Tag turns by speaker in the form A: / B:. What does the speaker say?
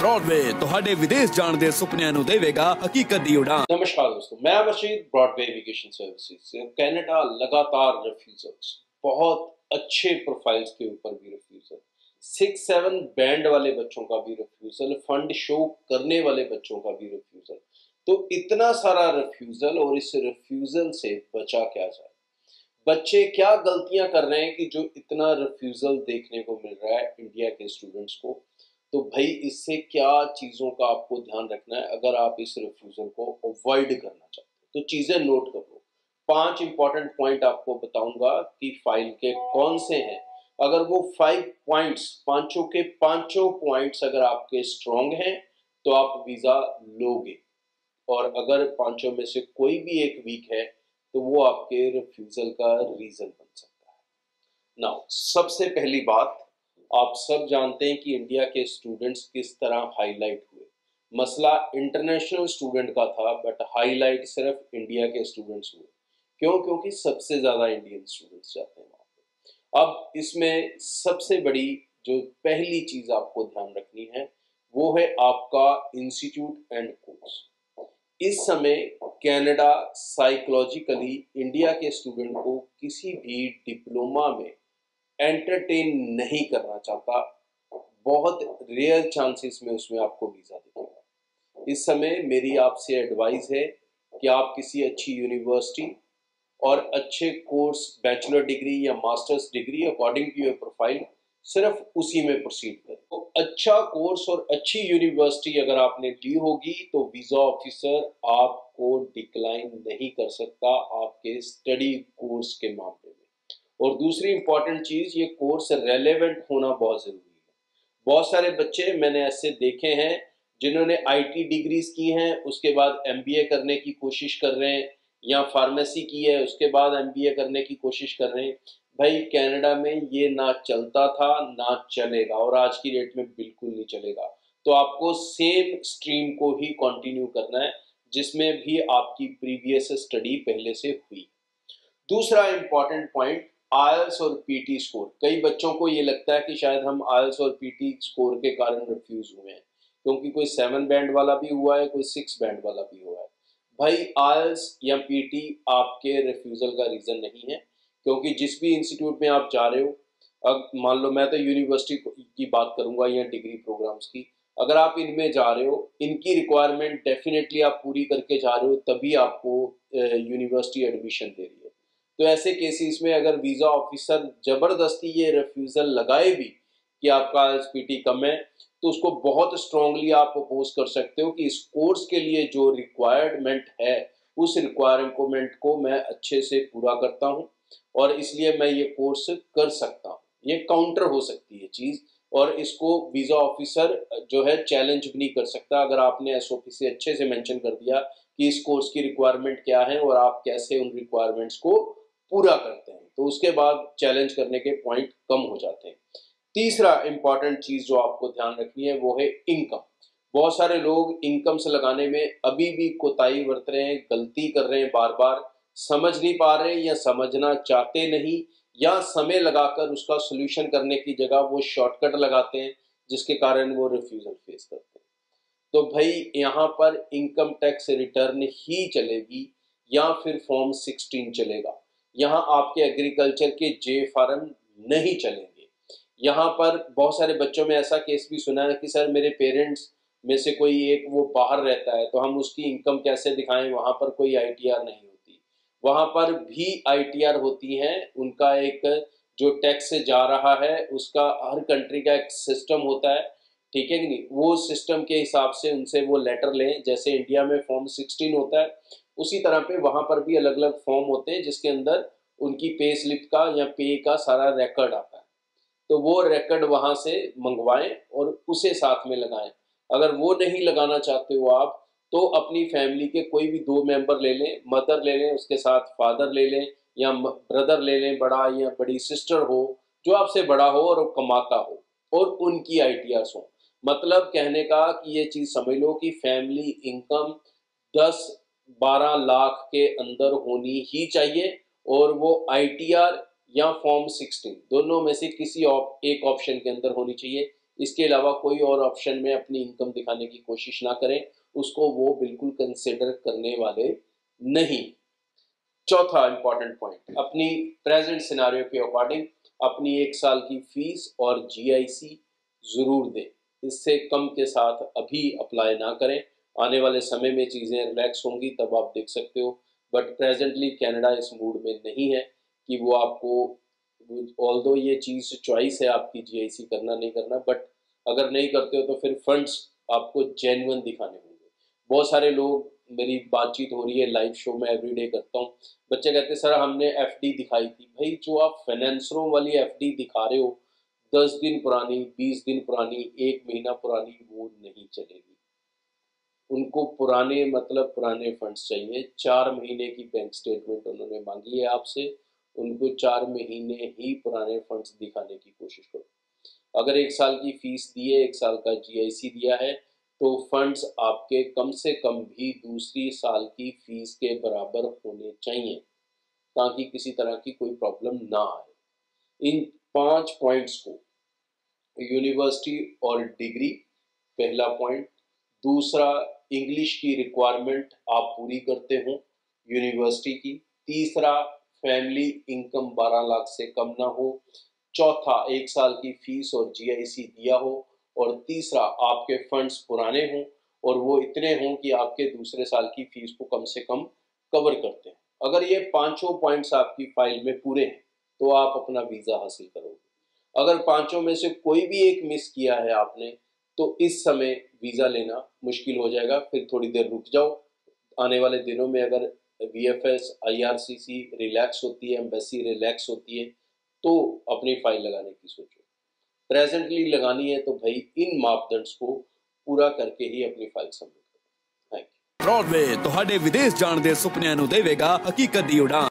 A: Broadway ਤੁਹਾਡੇ ਵਿਦੇਸ਼ ਜਾਣ ਦੇ ਸੁਪਨਿਆਂ ਨੂੰ ਦੇਵੇਗਾ ਹਕੀਕਤ ਦੀ ਉਡਾਨ।
B: नमस्कार दोस्तों, मैं अमरशीद ब्रॉडवे एविगेशन सर्विसेज से। कनाडा लगातार रिफ्यूजल्स, बहुत अच्छे प्रोफाइल्स के ऊपर भी रिफ्यूजल, 6-7 बैंड वाले बच्चों का भी रिफ्यूजल, फंड शो करने वाले बच्चों का भी रिफ्यूजल। तो इतना सारा रिफ्यूजल, और इस रिफ्यूजल से बचा क्या जाए? बच्चे क्या गलतियां कर रहे हैं कि जो इतना रिफ्यूजल देखने को मिल रहा है इंडिया के स्टूडेंट्स को? तो भाई इससे क्या चीज़ों का आपको ध्यान रखना है अगर आप इस रिफ्यूजल को अवॉइड करना चाहते हैं? तो चीज़ें नोट कर लो। 5 इंपॉर्टेंट पॉइंट आपको बताऊंगा कि फाइल के कौन से हैं। अगर वो 5 पॉइंट्स, पांचों के पांचों पॉइंट्स अगर आपके स्ट्रॉन्ग हैं तो आप वीज़ा लोगे, और अगर पांचों में से कोई भी एक वीक है तो वो आपके रिफ्यूजल का रीज़न बन सकता है। नाउ सबसे पहली बात, आप सब जानते हैं कि इंडिया के स्टूडेंट्स किस तरह हाईलाइट हुए। मसला इंटरनेशनल स्टूडेंट का था, बट हाईलाइट सिर्फ इंडिया के स्टूडेंट्स हुए। क्यों? क्योंकि सबसे ज़्यादा इंडियन स्टूडेंट्स जाते हैं वहाँ पे। अब इसमें सबसे बड़ी जो पहली चीज़ आपको ध्यान रखनी है वो है आपका इंस्टीट्यूट एंड कोर्स। इस समय कनाडा साइकोलॉजिकली इंडिया के स्टूडेंट को किसी भी डिप्लोमा में एंटरटेन नहीं करना चाहता। बहुत रेयर चांसेस में उसमें आपको वीज़ा दिखेगा। इस समय मेरी आपसे एडवाइस है कि आप किसी अच्छी यूनिवर्सिटी और अच्छे कोर्स, बैचलर डिग्री या masters degree according to your profile, सिर्फ उसी में प्रोसीड करें। तो अच्छा कोर्स और अच्छी यूनिवर्सिटी अगर आपने ली होगी तो वीज़ा ऑफिसर आपको डिक्लाइन नहीं कर सकता आपके स्टडी कोर्स के मामले में। और दूसरी इंपॉर्टेंट चीज़, ये कोर्स रेलेवेंट होना बहुत ज़रूरी है। बहुत सारे बच्चे मैंने ऐसे देखे हैं जिन्होंने आईटी डिग्रीज की हैं, उसके बाद एमबीए करने की कोशिश कर रहे हैं, या फार्मेसी की है उसके बाद एमबीए करने की कोशिश कर रहे हैं। भाई कनाडा में ये ना चलता था ना चलेगा, और आज की डेट में बिल्कुल नहीं चलेगा। तो आपको सेम स्ट्रीम को ही कंटिन्यू करना है जिसमें भी आपकी प्रीवियस स्टडी पहले से हुई। दूसरा इंपॉर्टेंट पॉइंट, आईएलटीएस और पीटी स्कोर। कई बच्चों को ये लगता है कि शायद हम आईएलटीएस और पीटी स्कोर के कारण रिफ्यूज हुए हैं, क्योंकि कोई 7 बैंड वाला भी हुआ है, कोई 6 बैंड वाला भी हुआ है। भाई आईएलटीएस या पीटी आपके रिफ्यूजल का रीज़न नहीं है, क्योंकि जिस भी इंस्टीट्यूट में आप जा रहे हो, अब मान लो मैं तो यूनिवर्सिटी की बात करूंगा या डिग्री प्रोग्राम्स की, अगर आप इनमें जा रहे हो, इनकी रिक्वायरमेंट डेफिनेटली आप पूरी करके जा रहे हो, तभी आपको यूनिवर्सिटी एडमिशन दे रही है। तो ऐसे केसेस में अगर वीज़ा ऑफिसर ज़बरदस्ती ये रिफ्यूज़ल लगाए भी कि आपका आईएलटीएस कम है, तो उसको बहुत स्ट्रांगली आप अपोज कर सकते हो कि इस कोर्स के लिए जो रिक्वायरमेंट है उस रिक्वायरमेंट को मैं अच्छे से पूरा करता हूं, और इसलिए मैं ये कोर्स कर सकता हूं। ये काउंटर हो सकती है चीज़, और इसको वीज़ा ऑफिसर जो है चैलेंज भी नहीं कर सकता अगर आपने एसओपी से अच्छे से मेंशन कर दिया कि इस कोर्स की रिक्वायरमेंट क्या है और आप कैसे उन रिक्वायरमेंट्स को पूरा करते हैं। तो उसके बाद चैलेंज करने के पॉइंट कम हो जाते हैं। तीसरा इंपॉर्टेंट चीज़ जो आपको ध्यान रखनी है वो है इनकम। बहुत सारे लोग इनकम से लगाने में अभी भी कोताही बरत रहे हैं, गलती कर रहे हैं, बार बार समझ नहीं पा रहे या समझना चाहते नहीं, या समय लगाकर उसका सोल्यूशन करने की जगह वो शॉर्टकट लगाते हैं, जिसके कारण वो रिफ्यूजल फेस करते हैं। तो भाई यहाँ पर इनकम टैक्स रिटर्न ही चलेगी या फिर फॉर्म 16 चलेगा। यहाँ आपके एग्रीकल्चर के जे फार्म नहीं चलेंगे। यहाँ पर बहुत सारे बच्चों में ऐसा केस भी सुना है कि सर मेरे पेरेंट्स में से कोई एक वो बाहर रहता है, तो हम उसकी इनकम कैसे दिखाएं, वहाँ पर कोई आईटीआर नहीं होती। वहाँ पर भी आईटीआर होती हैं, उनका एक जो टैक्स जा रहा है उसका हर कंट्री का एक सिस्टम होता है, ठीक है कि नहीं? वो सिस्टम के हिसाब से उनसे वो लेटर लें। जैसे इंडिया में फॉर्म 16 होता है, उसी तरह पे वहाँ पर भी अलग अलग फॉर्म होते हैं जिसके अंदर उनकी पे स्लिप का या पे का सारा रिकॉर्ड आता है। तो वो रिकॉर्ड वहाँ से मंगवाएं और उसे साथ में लगाएं। अगर वो नहीं लगाना चाहते हो आप, तो अपनी फैमिली के कोई भी 2 मेंबर ले लें, मदर ले लें, उसके साथ फादर ले लें, या ब्रदर ले लें, बड़ा या बड़ी सिस्टर हो जो आपसे बड़ा हो और कमाता हो, और उनकी आईटीआर हो। मतलब कहने का कि ये चीज़ समझ लो कि फैमिली इनकम 10-12 लाख के अंदर होनी ही चाहिए, और वो आईटीआर या फॉर्म 16 दोनों में से किसी एक ऑप्शन के अंदर होनी चाहिए। इसके अलावा कोई और ऑप्शन में अपनी इनकम दिखाने की कोशिश ना करें, उसको वो बिल्कुल कंसिडर करने वाले नहीं। चौथा इंपॉर्टेंट पॉइंट, अपनी प्रेजेंट सिनारियो के अकॉर्डिंग अपनी 1 साल की फीस और जीआईसी जरूर दें। इससे कम के साथ अभी अप्लाई ना करें, आने वाले समय में चीज़ें रिलैक्स होंगी तब आप देख सकते हो। बट प्रेजेंटली कनाडा इस मूड में नहीं है कि वो आपको, ऑल्दो ये चीज़ चॉइस है आपकी जीआईसी करना नहीं करना, बट अगर नहीं करते हो तो फिर फंड्स आपको जेन्युइन दिखाने होंगे। बहुत सारे लोग, मेरी बातचीत हो रही है लाइव शो में एवरीडे करता हूँ, बच्चे कहते सर हमने एफडी दिखाई थी। भाई जो आप फाइनेंसरों वाली एफडी दिखा रहे हो 10 दिन पुरानी, 20 दिन पुरानी, 1 महीना पुरानी, वो नहीं चलेगी। उनको पुराने मतलब पुराने फंड्स चाहिए। 4 महीने की बैंक स्टेटमेंट उन्होंने मांगी है आपसे, उनको 4 महीने ही पुराने फंड्स दिखाने की कोशिश करो। अगर 1 साल की फीस दी है, 1 साल का जीआईसी दिया है, तो फंड्स आपके कम से कम भी दूसरी साल की फीस के बराबर होने चाहिए, ताकि किसी तरह की कोई प्रॉब्लम ना आए। इन 5 पॉइंट्स को, यूनिवर्सिटी और डिग्री पहला पॉइंट, दूसरा इंग्लिश की रिक्वायरमेंट आप पूरी करते हो यूनिवर्सिटी की, तीसरा फैमिली इनकम 12 लाख से कम ना हो, चौथा 1 साल की फीस और जीआईसी दिया हो, और तीसरा आपके फंड्स पुराने हों और वो इतने हों कि आपके दूसरे साल की फीस को कम से कम कवर करते हैं। अगर ये पांचों पॉइंट्स आपकी फाइल में पूरे हैं तो आप अपना वीज़ा हासिल करोगे। अगर पांचों में से कोई भी एक मिस किया है आपने, तो इस समय वीज़ा लेना मुश्किल हो जाएगा। फिर थोड़ी देर रुक जाओ, आने वाले दिनों में अगर वीएफएस, आईआरसीसी रिलैक्स होती है, एम्बेसी रिलैक्स होती है, तो अपनी फाइल लगाने की सोचो। प्रेजेंटली लगानी है तो भाई इन मापदंड को पूरा करके ही अपनी फाइल सबमिट करो। Thank you.
A: ब्रॉडवे ਤੁਹਾਡੇ ਵਿਦੇਸ਼ ਜਾਣ ਦੇ ਸੁਪਨਿਆਂ ਨੂੰ ਦੇਵੇਗਾ ਹਕੀਕਤ ਦੀ ਉਡਾਨ।